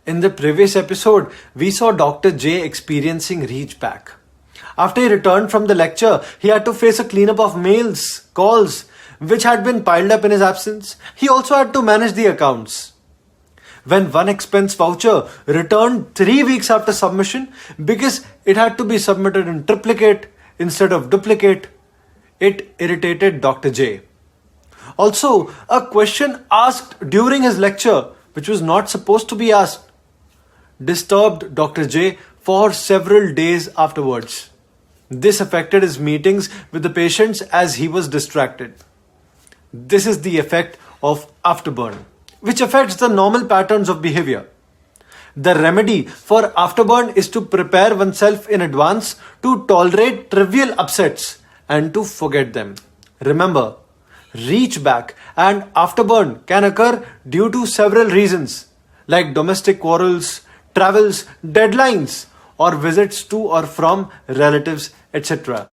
In the previous episode, we saw Dr. J experiencing reach back. After he returned from the lecture, he had to face a cleanup of mails, calls, which had been piled up in his absence. He also had to manage the accounts. When one expense voucher returned 3 weeks after submission because it had to be submitted in triplicate instead of duplicate, it irritated Dr. J. Also, a question asked during his lecture, which was not supposed to be asked, disturbed Dr. J for several days afterwards. This affected his meetings with the patients as he was distracted. This is the effect of afterburn, which affects the normal patterns of behavior. The remedy for afterburn is to prepare oneself in advance to tolerate trivial upsets and to forget them. Remember, reach back and afterburn can occur due to several reasons like domestic quarrels, travels, deadlines, or visits to or from relatives, etc.